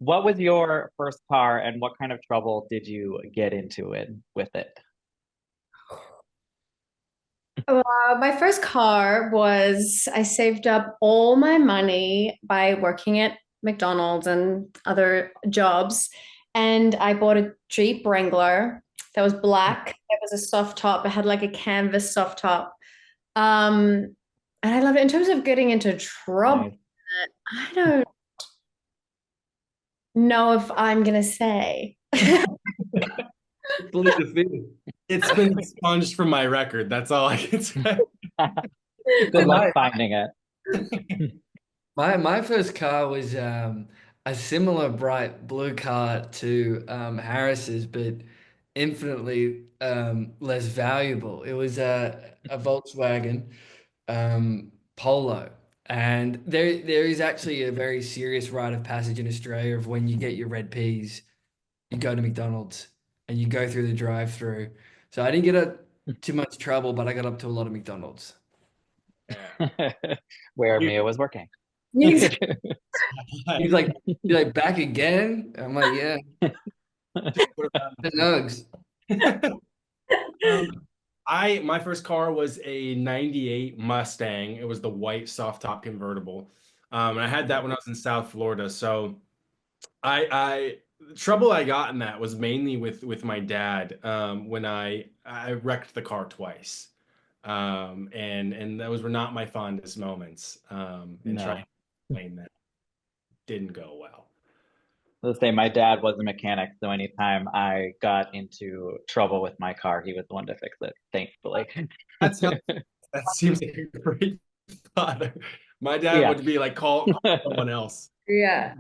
What was your first car and what kind of trouble did you get into it with it? My first car was I saved up all my money by working at McDonald's and other jobs, and I bought a Jeep Wrangler that was black. It was a soft top. It had like a canvas soft top. Um, and I love it. In terms of getting into trouble, Nice. I don't know if I'm gonna say. Please. It's been expunged from my record. That's all I can say. Good luck My finding it. my first car was a similar bright blue car to Harris's, but infinitely less valuable. It was a Volkswagen Polo, and there is actually a very serious rite of passage in Australia of when you get your red peas, you go to McDonald's and you go through the drive-through. So I didn't get too much trouble, but I got up to a lot of McDonald's. Yeah. Where You- Mia was working. He's like, "You like back again?" I'm like, "Yeah, the nugs." Um, my first car was a 98 Mustang. It was the white soft top convertible. And I had that when I was in South Florida. So the trouble I got in that was mainly with my dad when I wrecked the car twice. And those were not my fondest moments. And trying No. to explain that didn't go well. Let's say my dad was a mechanic, so anytime I got into trouble with my car, he was the one to fix it, thankfully. That's how that seems like a great father. My dad Yeah. would be like, call someone else. Yeah.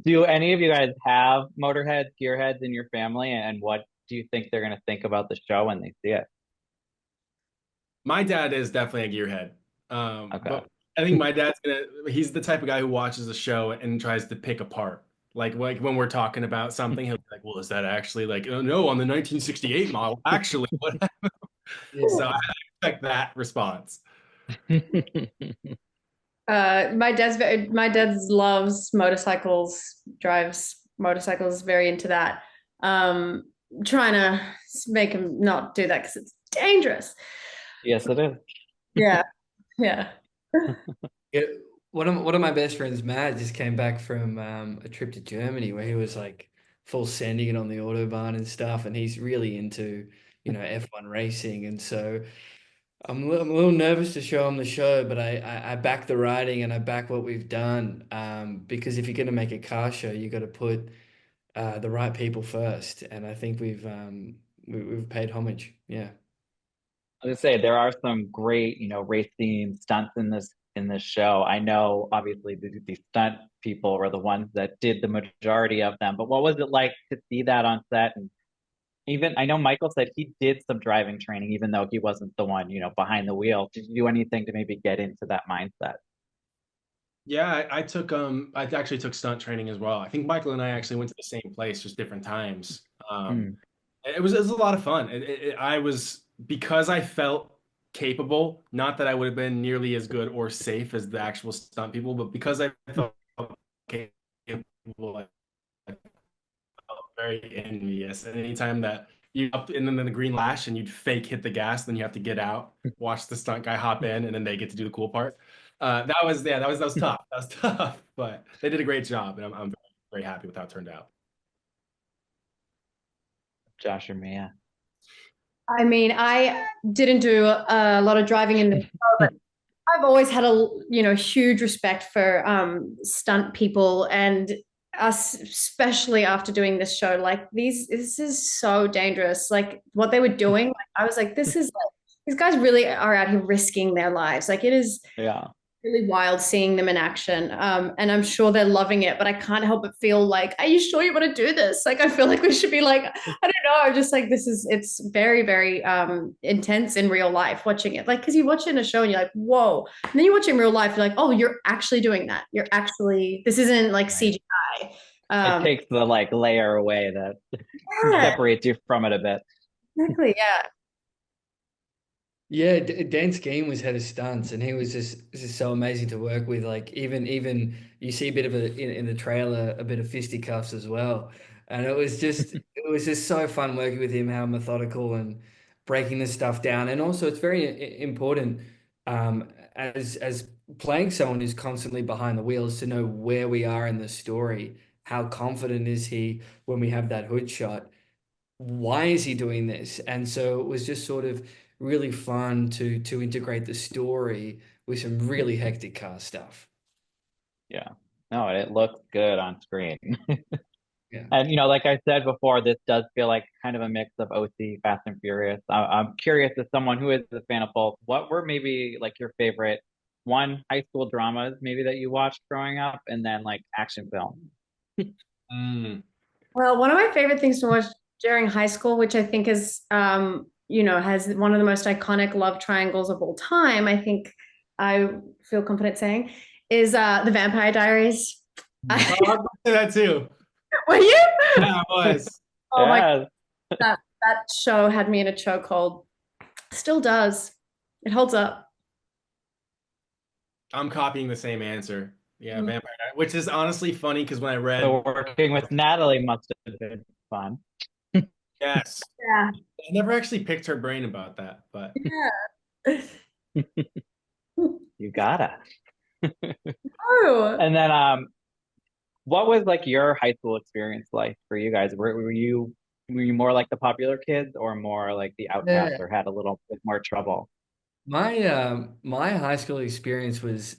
Do any of you guys have Motorheads, Gearheads in your family, and what do you think they're going to think about the show when they see it? My dad is definitely a gearhead. Okay. But I think my dad's he's the type of guy who watches a show and tries to pick apart. Like when we're talking about something, he'll be like, well, is that actually like, oh no, on the 1968 model, actually, what happened? So I expect that response. My dad's loves motorcycles, drives motorcycles, very into that. Trying to make him not do that because it's dangerous. Yes, it is. Yeah, yeah. Yeah, one of my best friends, Matt, just came back from a trip to Germany where he was like full sending it on the autobahn and stuff, and he's really into, F1 racing, and so I'm a little nervous to show him the show, but I back the writing and I back what we've done, because if you're going to make a car show, you got to put the right people first, and I think we've paid homage. Yeah. I was gonna say there are some great, race themed stunts in this show. I know obviously the stunt people were the ones that did the majority of them, but what was it like to see that on set? And even I know Michael said he did some driving training, even though he wasn't the one, behind the wheel. Did you do anything to maybe get into that mindset? Yeah, I actually took stunt training as well. I think Michael and I actually went to the same place, just different times. Hmm. It was a lot of fun. I was because I felt capable, not that I would have been nearly as good or safe as the actual stunt people, but because I felt capable, I felt very envious. And anytime that you up and then the green lash and you'd fake hit the gas, then you have to get out, watch the stunt guy hop in, and then they get to do the cool part. That was tough. That was tough, but they did a great job, and I'm very, very happy with how it turned out. Josh or Mia? I mean, I didn't do a lot of driving in the show, but I've always had a huge respect for stunt people and us, especially after doing this show. Like this is so dangerous. Like what they were doing, like, I was like, this is like these guys really are out here risking their lives. Like it is Yeah. really wild seeing them in action. And I'm sure they're loving it, but I can't help but feel like, are you sure you want to do this? Like, I feel like we should be like, I don't know. I'm just like, it's very, very intense in real life watching it. Like, because you watch it in a show and you're like, whoa. And then you watch it in real life, you're like, oh, you're actually doing that. You're actually, this isn't like Right. CGI. It Um, takes the like layer away that yeah, separates you from it a bit. exactly. Yeah. Yeah, Dan Skeen was head of stunts, and he was just so amazing to work with. Like even you see a bit of in the trailer, a bit of fisticuffs as well, and it was just so fun working with him. How methodical and breaking this stuff down, and also it's very important as playing someone who's constantly behind the wheels to know where we are in the story. How confident is he when we have that hood shot? Why is he doing this? And so it was just sort of really fun to integrate the story with some really hectic car stuff. Yeah. No, it looks good on screen. Yeah. And like I said before, this does feel like kind of a mix of OC, Fast and Furious. I'm curious, as someone who is a fan of both, what were maybe like your favorite one high school dramas maybe that you watched growing up, and then like action films? Mm. Well, one of my favorite things to watch during high school, which I think is, has one of the most iconic love triangles of all time, I think I feel confident saying, is The Vampire Diaries. Oh, I was gonna say that too. Were you? Yeah, I was. Oh my, Yes. that show had me in a chokehold. Still does. It holds up. I'm copying the same answer. Yeah, Mm. Vampire Diaries, which is honestly funny because when I read, So working with Natalie must have been fun. yes, Yeah. I never actually picked her brain about that, but Yeah. You gotta. Oh. And then what was like your high school experience like for you guys? Were you more like the popular kids or more like the outcasts Yeah. or had a little bit more trouble? My high school experience was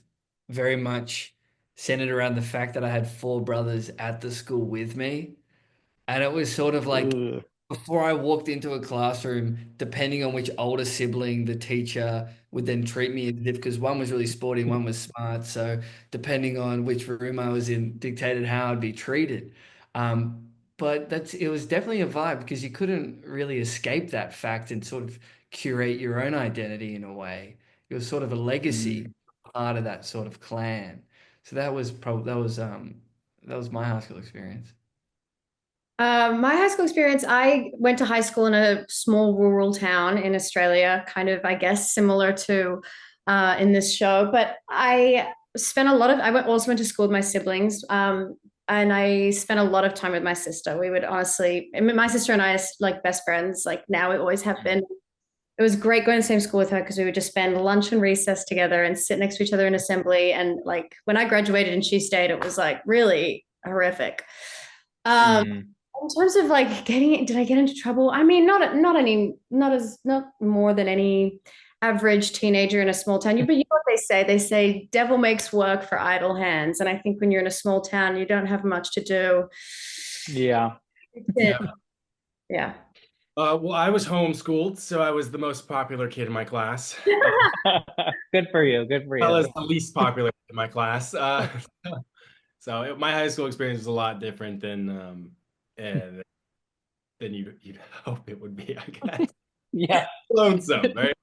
very much centered around the fact that I had four brothers at the school with me. And it was sort of like Ooh. before I walked into a classroom, depending on which older sibling the teacher would then treat me as if, because one was really sporty, one was smart. So depending on which room I was in, dictated how I'd be treated. But it was definitely a vibe because you couldn't really escape that fact and sort of curate your own identity in a way. It was sort of a legacy Mm. part of that sort of clan. So that was my high school experience. My high school experience, I went to high school in a small rural town in Australia, kind of, I guess, similar to in this show. But I also went to school with my siblings, and I spent a lot of time with my sister. We would honestly, I mean, my sister and I are like best friends, like now we always have been. It was great going to the same school with her because we would just spend lunch and recess together and sit next to each other in assembly. And like when I graduated and she stayed, it was like really horrific. Um, Mm. in terms of like did I get into trouble? I mean, not more than any average teenager in a small town. But you know what they say? They say devil makes work for idle hands. And I think when you're in a small town, you don't have much to do. Yeah. yeah. Yeah. Well, I was homeschooled, so I was the most popular kid in my class, Good for you. Good for well you. as the least popular in my class. My high school experience was a lot different uh, than you'd hope it would be, I guess. Yeah. Lonesome, right?